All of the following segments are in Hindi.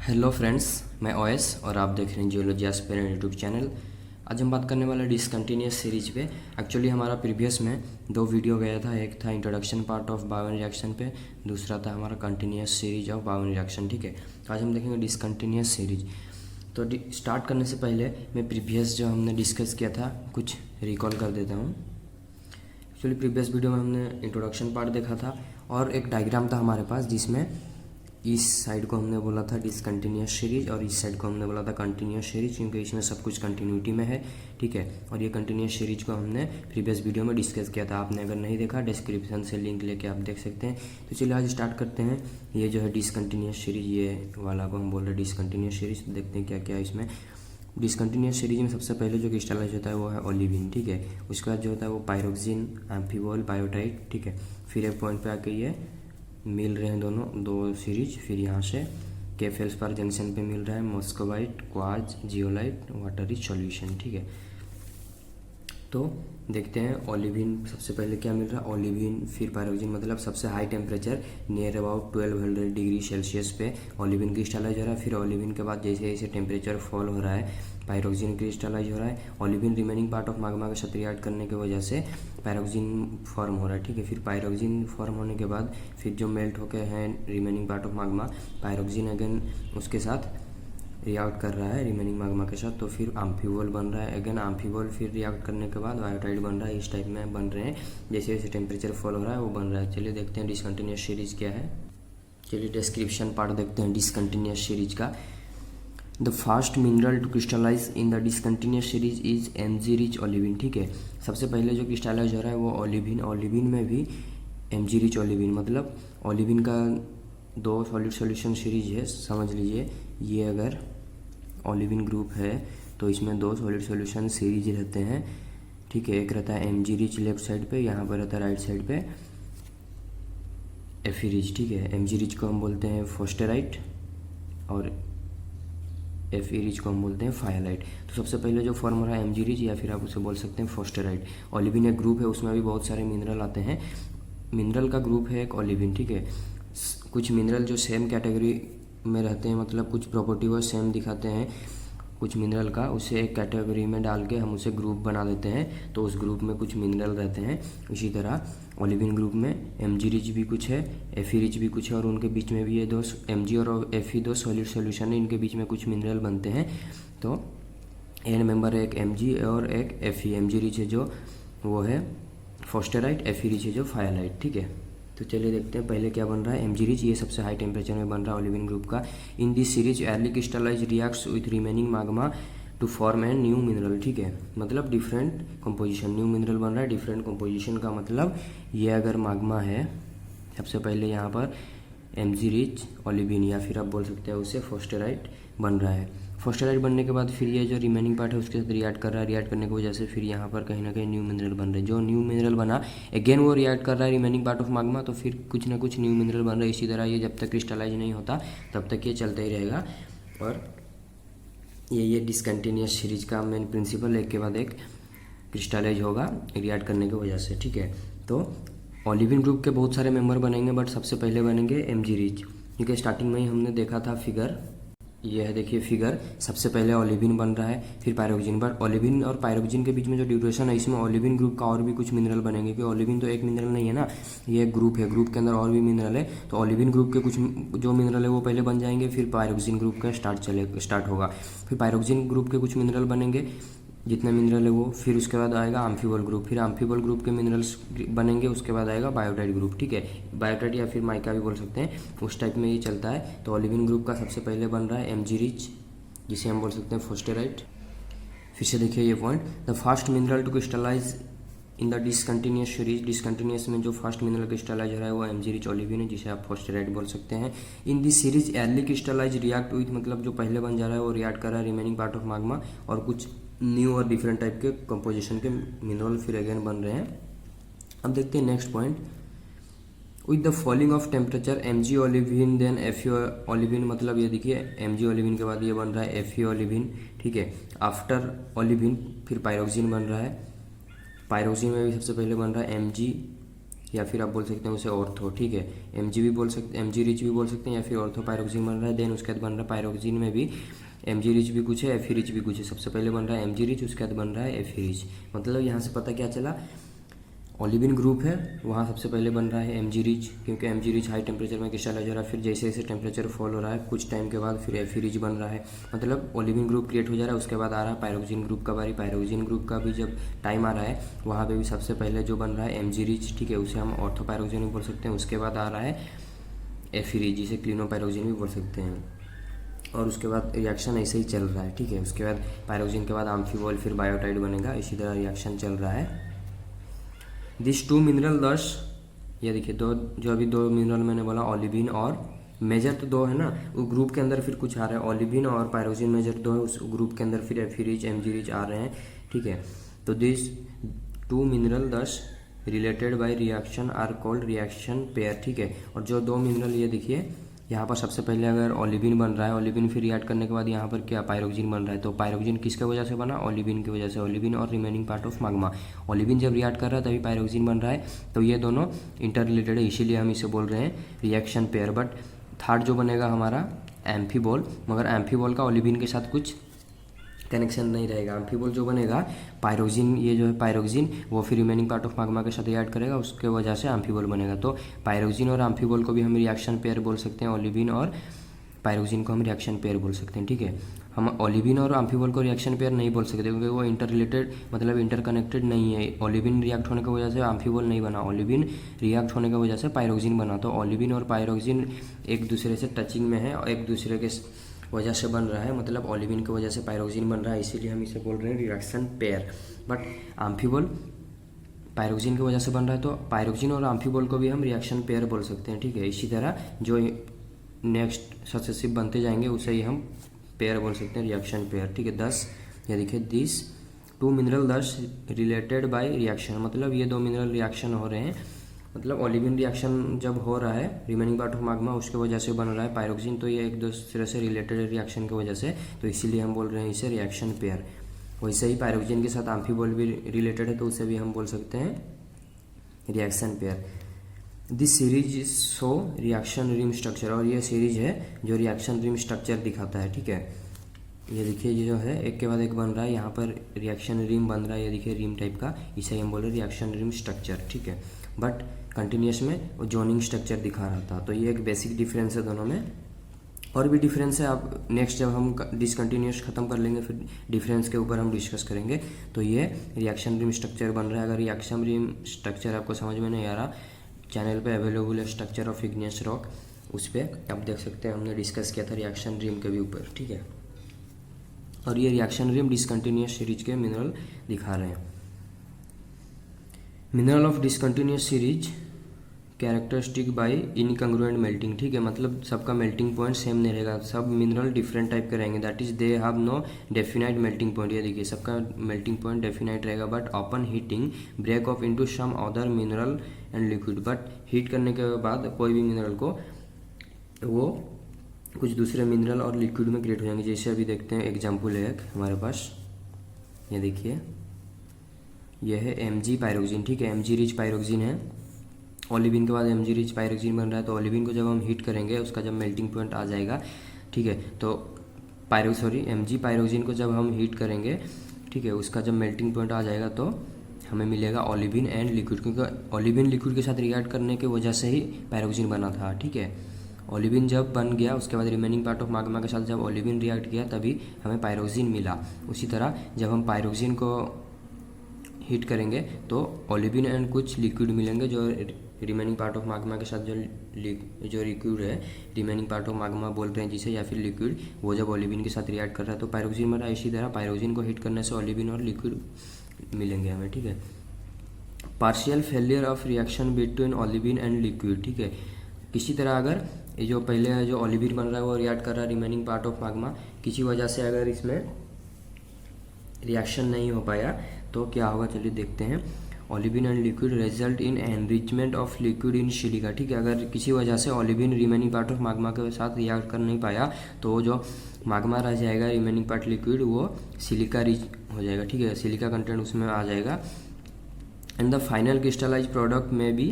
हेलो फ्रेंड्स, मैं ओएस और आप देख रहे हैं जियोलॉजी एस्पिरेंट यूट्यूब चैनल। आज हम बात करने वाले डिसकंटिन्यूअस सीरीज पे। एक्चुअली हमारा प्रीवियस में दो वीडियो गया था, एक था इंट्रोडक्शन पार्ट ऑफ बायोन रिएक्शन पे, दूसरा था हमारा कंटिन्यूअस सीरीज ऑफ बायोन रिएक्शन। ठीक है, तो आज हम देखेंगे डिसकंटिन्यूअस सीरीज। तो स्टार्ट करने से पहले मैं प्रीवियस जो हमने डिस्कस किया था कुछ रिकॉल कर देता हूँ। एक्चुअली प्रीवियस वीडियो में हमने इंट्रोडक्शन पार्ट देखा था और एक डायग्राम था हमारे पास जिसमें इस साइड को हमने बोला था डिसकंटिन्यूअस सीरीज और इस साइड को हमने बोला था कंटिन्यूअस सीरीज, क्योंकि इसमें सब कुछ कंटिन्यूटी में है। ठीक है, और ये कंटिन्यूअस सीरीज को हमने प्रीवियस वीडियो में डिस्कस किया था। आपने अगर नहीं देखा डिस्क्रिप्शन से लिंक लेके आप देख सकते हैं। तो चलिए आज स्टार्ट करते हैं। ये जो है डिसकंटिन्यूअस सीरीज, ये वाला को हम बोल रहे हैं डिसकंटिन्यूअस सीरीज। तो देखते हैं क्या क्या है इसमें। डिसकंटिन्यूअस सीरीज में सबसे पहले जो क्रिस्टलाइज होता है वो है ओलिविन। ठीक है, उसके बाद जो होता है वो पायरोक्सिन, एम्फीबॉल, बायोटाइट। ठीक है, फिर एक पॉइंट पे आके ये मिल रहे हैं दोनों दो सीरीज। फिर यहाँ से के फेल्सपार जंक्शन पे मिल रहा है muscovite, quartz, zeolite, water is solution. ठीक है, तो देखते हैं ओलिविन सबसे पहले क्या मिल रहा है। ओलिविन फिर पायरोक्सिन, मतलब सबसे high temperature near about 1200 degree Celsius पे ओलिविन क्रिस्टलाइज हो रहा है। फिर ओलिविन के बाद जैसे जैसे टेम्परेचर फॉल हो रहा है पायरोक्सिन क्रिस्टलाइज हो रहा है। Olivine remaining part of Magma के साथ रिएक्ट करने की वजह से पायरोक्सिन फॉर्म हो रहा है। ठीक है, फिर पायरोक्सिन फॉर्म होने के बाद फिर जो मेल्ट होके हैं remaining part of Magma, pyroxene again उसके साथ रिएक्ट कर रहा है रिमेनिंग माग्मा के साथ, तो फिर एम्फीबॉल बन रहा है। अगेन एम्फीबॉल फिर रिएक्ट करने के बाद बायोटाइट बन रहा है। इस टाइप में बन रहे हैं, जैसे जैसे टेम्परेचर फॉल हो रहा है वो बन रहा है। चलिए देखते हैं डिसकंटिन्यूअस सीरीज क्या है। चलिए डिस्क्रिप्शन पार्ट देखते हैं डिसकंटिन्यूअस सीरीज का। The first mineral to crystallise in the discontinuous series is MG rich olivine. ठीक है, सबसे पहले जो क्रिस्टलाइज हो रहा है वो ओलिविन। ओलिविन में भी एमजी रिच ओलिविन, मतलब ओलिविन का दो सॉलिड सॉल्यूशन सीरीज है। समझ लीजिए, ये अगर ओलिविन ग्रुप है तो इसमें दो सॉलिड सॉल्यूशन सीरीज रहते हैं। ठीक है, एक रहता है एमजी रिच लेफ्ट साइड पे, यहाँ पर रहता है राइट साइड पे एफी रिच। ठीक है, एमजी रिच को हम बोलते हैं फोस्टेराइट और एफ ई रिच को हम बोलते हैं फायलाइट। तो सबसे पहले जो फॉर्म हो रहा है एमजी रिच, या फिर आप उसे बोल सकते हैं फोस्टेराइट। ओलिविन एक ग्रुप है, उसमें भी बहुत सारे मिनरल आते हैं। मिनरल का ग्रुप है एक ओलिविन। ठीक है, कुछ मिनरल जो सेम कैटेगरी में रहते हैं, मतलब कुछ प्रॉपर्टी वो सेम दिखाते हैं कुछ मिनरल का, उसे एक कैटेगरी में डाल के हम उसे ग्रुप बना देते हैं, तो उस ग्रुप में कुछ मिनरल रहते हैं। इसी तरह ओलिविन ग्रुप में एमजी रिच भी कुछ है, एफी रिच भी कुछ है, और उनके बीच में भी ये दो एमजी और एफी दो सॉलिड सॉल्यूशन है, इनके बीच में कुछ मिनरल बनते हैं। तो एन मेंबर है एक एमजी और एक एफी। एमजी रिच है जो वो है फोस्टेराइट, एफी रिच है जो फायलाइट। ठीक है, तो चलिए देखते हैं पहले क्या बन रहा है। एमजी रिच ये सबसे हाई टेम्परेचर में बन रहा है ओलिविन ग्रुप का। In this series early crystallise reacts with remaining magma to form an new mineral. ठीक है, मतलब डिफरेंट कंपोजिशन, न्यू मिनरल बन रहा है डिफरेंट कंपोजिशन का। मतलब ये अगर माग्मा है, सबसे पहले यहाँ पर एमजी रिच ओलिविन, या फिर आप बोल सकते हैं उसे फोस्टेराइट बन रहा है। फोस्टेराइट बनने के बाद फिर ये जो रिमेनिंग पार्ट है उसके साथ रिएक्ट कर रहा है। रिएक्ट करने की वजह से फिर यहाँ पर कहीं ना कहीं न्यू मिनरल बन रहे हैं। जो न्यू मिनरल बना अगेन वो रिएक्ट कर रहा है रिमेनिंग पार्ट ऑफ माग्मा, तो फिर कुछ ना कुछ न्यू मिनरल बन रहा है। इसी तरह ये जब तक क्रिस्टलाइज नहीं होता तब तक ये चलता ही रहेगा। और ये डिसकंटिन्यूअस सीरीज का मेन प्रिंसिपल, एक के बाद एक क्रिस्टलाइज होगा रिएक्ट करने की वजह से। ठीक है, तो ओलिविन ग्रुप के बहुत सारे मेंबर बनेंगे, बट सबसे पहले बनेंगे एमजी रिच, क्योंकि स्टार्टिंग में ही हमने देखा था फिगर, ये है देखिए फिगर। सबसे पहले ओलिविन बन रहा है फिर पायरोक्सिन, बट ओलिविन और पायरोक्सिन के बीच में जो ड्यूरेशन है इसमें ओलिविन ग्रुप का और भी कुछ मिनरल बनेंगे, क्योंकि ओलिविन तो एक मिनरल नहीं है ना, ये एक ग्रुप है, ग्रुप के अंदर और भी मिनरल है। तो ओलिविन ग्रुप के कुछ जो मिनरल है वो पहले बन जाएंगे, फिर पायरोक्सिन ग्रुप का स्टार्ट होगा। फिर पायरोक्सिन ग्रुप के कुछ मिनरल बनेंगे, जितने मिनरल है वो, फिर उसके बाद आएगा एम्फीबॉल ग्रुप, फिर एम्फीबॉल ग्रुप के मिनरल्स बनेंगे, उसके बाद आएगा बायोटाइट ग्रुप। ठीक है, बायोटाइट या फिर माइका भी बोल सकते हैं, उस टाइप में ये चलता है। तो ओलिविन ग्रुप का सबसे पहले बन रहा है एमजी रिच, जिसे हम बोल सकते हैं फोस्टेराइट। फिर से देखिए ये point, the first mineral to crystallise in the discontinuous series. Discontinuous में जो फर्स्ट मिनरल क्रिस्टलाइज हो रहा है वो एमजी रिच ओलिविन है, जिसे आप फोस्टेराइट बोल सकते हैं। In this series early crystallise react with, मतलब जो पहले बन जा रहा है वो रिएक्ट कर रहा है रिमेनिंग पार्ट ऑफ माग्मा, और कुछ न्यू और डिफरेंट टाइप के कंपोजिशन के मिनरल फिर अगेन बन रहे हैं। अब देखते हैं next point, with the falling of temperature MG olivine then Fe olivine, मतलब ये देखिए एमजी ओलिविन के बाद ये बन रहा है एफी ओलिविन। ठीक है, आफ्टर ओलिविन फिर पायरोक्सिन बन रहा है। पायरोक्सिन में भी सबसे पहले बन रहा है एमजी या फिर आप बोल सकते हैं उसे ऑर्थो, ठीक है। एमजी भी बोल सकते, एमजी रिच भी बोल सकते हैं, या फिर ऑर्थो पायरोक्सिन बन रहा है। देन उसके बाद बन रहा है पायरोक्सिन में भी एमजी रिच भी कुछ है, एफी रिच भी कुछ है। सबसे पहले बन रहा है एमजी रिच, उसके बाद बन रहा है एफी रिच। मतलब यहाँ से पता क्या चला, ओलिविन ग्रुप है वहाँ सबसे पहले बन रहा है एमजी रिच, क्योंकि एमजी रिच हाई टेम्परेचर में क्रिस्टलाइज हो रहा है। फिर जैसे जैसे टेम्परेचर फॉल हो रहा है कुछ टाइम के बाद फिर एफी रिच बन रहा है। मतलब ओलिविन ग्रुप क्रिएट हो जा रहा है। उसके बाद आ रहा है पायरोक्सिन ग्रुप का बारी। पायरोक्सिन ग्रुप का भी जब टाइम आ रहा है वहाँ पे भी सबसे पहले जो बन रहा है एमजी रिच, ठीक है, उसे हम ऑर्थो पायरोक्सिन भी बोल सकते हैं। उसके बाद आ रहा है एफी रिच, जिसे क्लिनोपायरोक्सिन भी बोल सकते हैं। और उसके बाद रिएक्शन ऐसे ही चल रहा है, ठीक है। उसके बाद पायरोक्सिन के बाद आम्फिबॉल, फिर बायोटाइड बनेगा, इसी तरह रिएक्शन चल रहा है। दिस टू मिनरल दस, ये देखिए दो, जो अभी दो मिनरल मैंने बोला ओलिविन और मेजर तो दो है ना, वो ग्रुप के अंदर फिर कुछ आ रहा है। ओलिविन और पायरोक्सिन मेजर दो है, उस ग्रुप के अंदर फिर एफी रिच एमजी रिच आ रहे हैं, ठीक है। तो this two mineral thus related by reaction are called reaction pair, ठीक है। और जो दो मिनरल ये देखिए यहाँ पर सबसे पहले अगर ओलिविन बन रहा है, ओलिविन फिर रिएक्ट करने के बाद यहाँ पर क्या पायरोक्सिन बन रहा है। तो पायरोक्सिन किसके वजह से बना, ओलिविन की वजह से। ओलिविन और remaining part of magma, olivine जब रिएक्ट कर रहा है तभी पायरोक्सिन बन रहा है। तो ये दोनों इंटर रिलेटेड है, इसीलिए हम इसे बोल रहे हैं रिएक्शन पेयर। बट थर्ड जो बनेगा हमारा एम्फीबॉल, मगर एम्फीबॉल का ओलिविन के साथ कुछ कनेक्शन नहीं रहेगा। एम्फीबॉल जो बनेगा पायरोक्सिन, ये जो है पायरोक्सिन, वो फिर रिमेनिंग पार्ट ऑफ मैग्मा के साथ रिएक्ट करेगा, उसके वजह से एम्फीबॉल बनेगा। तो पायरोक्सिन और एम्फीबॉल को भी हम रिएक्शन पेयर बोल सकते हैं, ओलिविन और पायरोक्सिन को हम रिएक्शन पेयर बोल सकते हैं, ठीक है। हम ओलिविन और एम्फीबॉल को रिएक्शन पेयर नहीं बोल सकते, क्योंकि वो इंटर रिलेटेड मतलब इंटरकनेक्टेड नहीं है। ओलिविन रिएक्ट होने की वजह से एम्फीबॉल नहीं बना, ओलिविन रिएक्ट होने की वजह से पायरोक्सिन बना। तो ओलिविन और पायरोक्सिन एक दूसरे से टचिंग में है और एक दूसरे के वजह से बन रहा है, मतलब ओलिविन की वजह से पायरोक्सिन बन रहा है, इसीलिए हम इसे बोल रहे हैं रिएक्शन पेयर। बट एम्फीबॉल पायरोक्सिन की वजह से बन रहा है, तो पायरोक्सिन और एम्फीबॉल को भी हम रिएक्शन पेयर बोल सकते हैं, ठीक है। इसी तरह जो नेक्स्ट सक्सेसिव बनते जाएंगे उसे ही हम पेयर बोल सकते हैं, रिएक्शन पेयर, ठीक है। 10 ये देखिए, this two mineral 10 related by reaction, मतलब ये दो मिनरल रिएक्शन हो रहे हैं। मतलब ओलिविन रिएक्शन जब हो रहा है रिमेनिंग पार्ट ऑफ मैग्मा, उसके वजह से बन रहा है पायरोक्सिन, तो ये एक दूसरे से रिलेटेड रिएक्शन की वजह से, तो इसीलिए हम बोल रहे हैं इसे रिएक्शन पेयर। वैसे ही पायरोक्सिन के साथ एम्फीबॉल भी रिलेटेड है, तो उसे भी हम बोल सकते हैं reaction pair. This series is show reaction rim structure, और ये सीरीज है जो रिएक्शन रिम स्ट्रक्चर दिखाता है, ठीक है। ये देखिए, ये जो है एक के बाद एक बन रहा है, यहाँ पर रिएक्शन रिम बन रहा है, ये देखिए रिम टाइप का, इसे हम बोल रहे हैं रिएक्शन रिम स्ट्रक्चर, ठीक है। बट कंटिन्यूस में वो जोनिंग स्ट्रक्चर दिखा रहा था, तो ये एक बेसिक डिफरेंस है दोनों में। और भी डिफरेंस है, आप नेक्स्ट जब हम डिसकंटिन्यूस खत्म कर लेंगे फिर डिफरेंस के ऊपर हम डिस्कस करेंगे। तो ये रिएक्शन रिम स्ट्रक्चर बन रहा है। अगर रिएक्शन रिम स्ट्रक्चर आपको समझ में नहीं आ रहा, चैनल पे अवेलेबल है स्ट्रक्चर ऑफ इग्नियस रॉक, उस पर आप देख सकते हैं, हमने डिस्कस किया था रिएक्शन रिम के भी ऊपर, ठीक है। और ये रिएक्शन रिम डिसकंटिन्यूस सीरीज के मिनरल दिखा रहे हैं। Mineral of discontinuous series characteristic by incongruent melting, ठीक है। मतलब सबका मेल्टिंग पॉइंट सेम नहीं रहेगा, सब मिनरल डिफरेंट टाइप के रहेंगे, that is they have no definite melting point. ये देखिए सबका मेल्टिंग पॉइंट डेफिनाइट रहेगा, but upon heating break off into some other mineral and liquid. But heat करने के बाद कोई भी मिनरल को वो कुछ दूसरे मिनरल और लिक्विड में क्रिएट हो जाएंगे। जैसे अभी देखते हैं, एग्जाम्पल है एक हमारे पास, ये देखिए, यह है एमजी पायरोक्सिन, ठीक है। एमजी रिच पायरोक्सिन है, ओलिविन के बाद एमजी रिच पायरोक्सिन बन रहा है। तो ओलिविन को जब हम हीट करेंगे, उसका जब मेल्टिंग पॉइंट आ जाएगा, ठीक है, तो एमजी पायरोक्सिन को जब हम हीट करेंगे, ठीक है, उसका जब मेल्टिंग पॉइंट आ जाएगा तो हमें मिलेगा ओलिविन एंड लिक्विड, क्योंकि ओलिविन लिक्विड के साथ रिएक्ट करने की वजह से ही पायरोक्सिन बना था, ठीक है। ओलिविन जब बन गया, उसके बाद रिमेनिंग पार्ट ऑफ मैग्मा के साथ जब ओलिविन रिएक्ट किया तभी हमें पायरोक्सिन मिला। उसी तरह जब हम पायरोक्सिन को हीट करेंगे तो ओलिविन एंड कुछ लिक्विड मिलेंगे, जो रिमेनिंग पार्ट ऑफ मैग्मा के साथ जो लिक्विड है, रिमेनिंग पार्ट ऑफ मैग्मा बोल रहे हैं जिसे, या फिर लिक्विड, वो जब ओलिविन के साथ रिएक्ट कर रहा है तो पायरोक्सिन बन रहा है। इसी तरह पायरोक्सिन को हीट करने से ओलिविन और लिक्विड मिलेंगे हमें, ठीक है। Partial failure of reaction between olivine and liquid, ठीक है। किसी तरह अगर ये जो पहले जो ओलिविन बन रहा है वो रिएक्ट कर रहा है रिमेनिंग पार्ट ऑफ मैग्मा, किसी वजह से अगर इसमें रिएक्शन नहीं हो पाया तो क्या होगा, चलिए देखते हैं। Olivine and liquid result in enrichment of liquid in silica, ठीक है। अगर किसी वजह से olivine remaining part of magma के साथ रिएक्ट कर नहीं पाया तो जो मैग्मा रह जाएगा रिमेनिंग पार्ट लिक्विड, वो सिलिका रिच हो जाएगा, ठीक है। सिलिका कंटेंट उसमें आ जाएगा। And the final crystallize product में be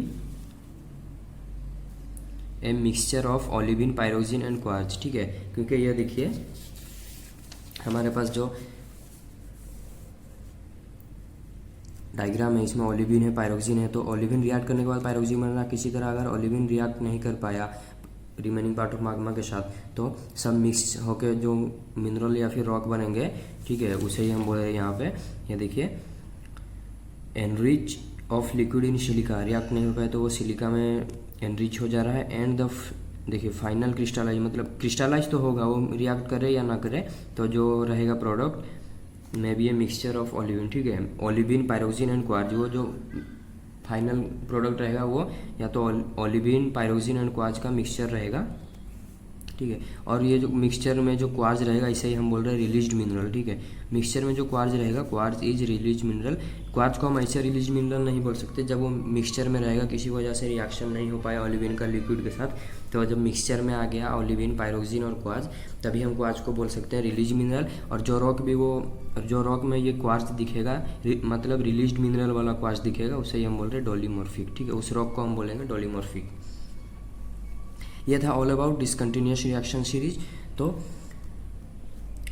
a mixture of olivine, pyroxene and quartz, ठीक है। क्योंकि ये देखिए हमारे पास जो डायग्राम है इसमें ओलिविन है, पायरोक्सिन है, तो ओलिविन रिएक्ट करने के बाद पायरोक्सिन बन रहा। किसी तरह अगर ओलिविन रिएक्ट नहीं कर पाया रिमेनिंग पार्ट ऑफ माग्मा के साथ, तो सब मिक्स होकर जो मिनरल या फिर रॉक बनेंगे, ठीक है, उसे ही हम बोल रहे हैं यहाँ पे। ये देखिए enrich of liquid in silica, react नहीं हो पाया तो वो सिलिका में एनरिच हो जा रहा है। एंड द देखिए फाइनल क्रिस्टलाइज, मतलब क्रिस्टलाइज तो होगा, वो रिएक्ट करे या ना करे, तो जो रहेगा प्रोडक्ट में भी ए मिक्सचर ऑफ ओलिविन, ठीक है, ओलिविन, पायरोक्सिन एंड क्वार्ज। वो जो फाइनल प्रोडक्ट रहेगा वो या तो ओलिविन, पायरोक्सिन एंड क्वार्ज का मिक्सचर रहेगा, ठीक है। और ये जो मिक्सचर में जो क्वार्ज रहेगा इसे ही हम बोल रहे हैं रिलीज्ड मिनरल, ठीक है। मिक्सचर में जो क्वार्ज रहेगा, quartz is release mineral. Quartz को हम ऐसे रिलीज मिनरल नहीं बोल सकते जब वो मिक्सचर में रहेगा, किसी वजह से रिएक्शन नहीं हो पाया ओलिविन का लिक्विड के साथ, तो जब मिक्सचर में आ गया ओलिविन, पायरोक्सिन और क्वार्ज, तभी हम क्वार्ज को बोल सकते हैं रिलीज मिनरल। और जो रॉक भी वो जो रॉक में ये क्वार्ज दिखेगा, मतलब रिलीज्ड मिनरल वाला क्वार्ज दिखेगा, उसे ही हम बोल रहे हैं डोलीमॉर्फिक, ठीक है। उस रॉक को हम बोलेंगे डोलीमॉर्फिक। ये था all about discontinuous reaction series. तो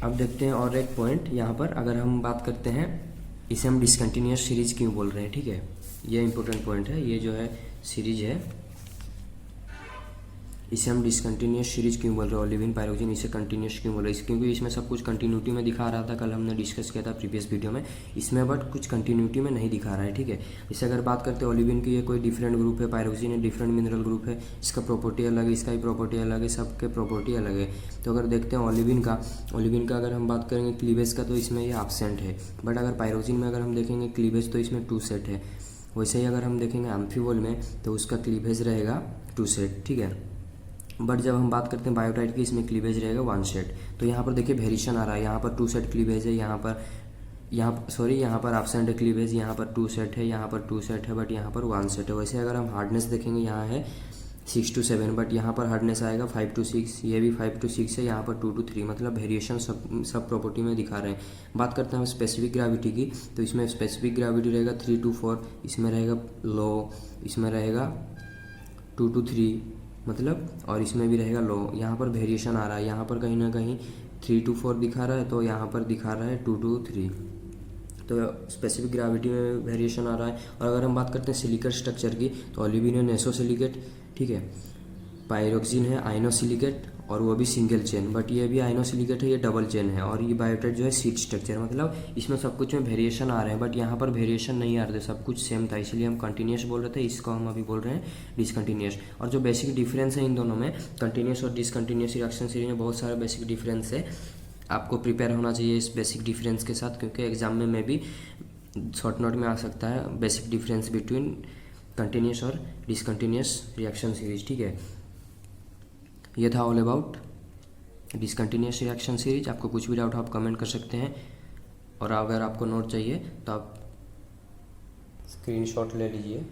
अब देखते हैं और एक पॉइंट यहाँ पर, अगर हम बात करते हैं इसे हम डिसकंटिन्यूअस सीरीज क्यों बोल रहे हैं, ठीक है, ये इंपॉर्टेंट पॉइंट है। ये जो है सीरीज है, इसे हम डिसकंटिन्यूअस सीरीज क्यों बोल रहे हैं, ओलिविन, पायरोक्सिन, इसे कंटिन्यूअस क्यों बोल रहे हैं, क्योंकि इसमें सब कुछ कंटिन्यूटी में दिखा रहा था, कल हमने डिस्कस किया था प्रीवियस वीडियो में। इसमें बट कुछ कंटिन्यूटी में नहीं दिखा रहा है, ठीक है। इसे अगर बात करते हैं ओलिविन की, ये कोई डिफरेंट ग्रुप है, पायरोक्सिन है डिफरेंट मिनरल ग्रुप है, इसका प्रॉपर्टी अलग है, इसका भी प्रॉपर्टी अलग है, सबके प्रॉपर्टी अलग है। तो अगर देखते हैं ओलिविन का अगर हम बात करेंगे क्लीवेज का, तो इसमें ये एब्सेंट है। बट अगर पायरोक्सिन में अगर हम देखेंगे क्लीवेज, तो इसमें 2 सेट है। वैसे ही अगर हम देखेंगे एम्फीबॉल में, तो उसका क्लीवेज रहेगा 2 सेट, ठीक है। बट जब हम बात करते हैं बायोटाइट की, इसमें क्लीवेज रहेगा 1 सेट। तो यहाँ पर देखिए वेरिएशन आ रहा है, यहाँ पर 2 सेट क्लीवेज है, यहाँ पर एब्सेंट है क्लीवेज, यहाँ पर 2 सेट है, यहाँ पर 2 सेट है, बट यहाँ पर 1 सेट है। वैसे अगर हम हार्डनेस देखेंगे, यहाँ है 6 to 7, बट यहाँ पर हार्डनेस आएगा 5 to 6, ये भी 5 to 6 है, यहाँ पर 2 to 3, मतलब वेरिएशन सब प्रॉपर्टी में दिखा रहे हैं। बात करते हैं हम स्पेसिफिक ग्रेविटी की, तो इसमें स्पेसिफिक ग्रेविटी रहेगा 3 to 4, इसमें रहेगा लो, इसमें रहेगा 2 to 3, मतलब, और इसमें भी रहेगा लो। यहाँ पर वेरिएशन आ रहा है, यहाँ पर कहीं ना कहीं 3 to 4 दिखा रहा है, तो यहाँ पर दिखा रहा है 2 to 3, तो स्पेसिफिक ग्रेविटी में वेरिएशन आ रहा है। और अगर हम बात करते हैं सिलिकेट स्ट्रक्चर की, तो ओलिविन है नेसोसिलिकेट, ठीक है, पायरोक्सिन है आइनोसिलिकेट, और वो भी सिंगल चेन, बट ये भी आइनोसिलिकेट है, ये डबल चेन है। और ये बायोटाइट जो है सीट स्ट्रक्चर, मतलब इसमें सब कुछ में वेरिएशन आ रहे हैं, बट यहाँ पर वेरिएशन नहीं आ रहे थे, सब कुछ सेम था, इसलिए हम कंटिन्यूस बोल रहे थे। इसको हम अभी बोल रहे हैं डिसकंटिन्यूस। और जो बेसिक डिफरेंस है इन दोनों में, कंटिन्यूस और डिसकंटिन्यूस रिएक्शन सीरीज में बहुत सारे बेसिक डिफरेंस है। आपको प्रिपेयर होना चाहिए इस बेसिक डिफरेंस के साथ, क्योंकि एग्जाम में भी शॉर्ट नोट में आ सकता है बेसिक डिफरेंस बिटवीन कंटिन्यूस और डिसकंटिन्यूस रिएक्शन सीरीज, ठीक है। ये था all about discontinuous reaction series. आपको कुछ भी डाउट आप कमेंट कर सकते हैं, और अगर आपको नोट चाहिए तो आप स्क्रीनशॉट ले लीजिए।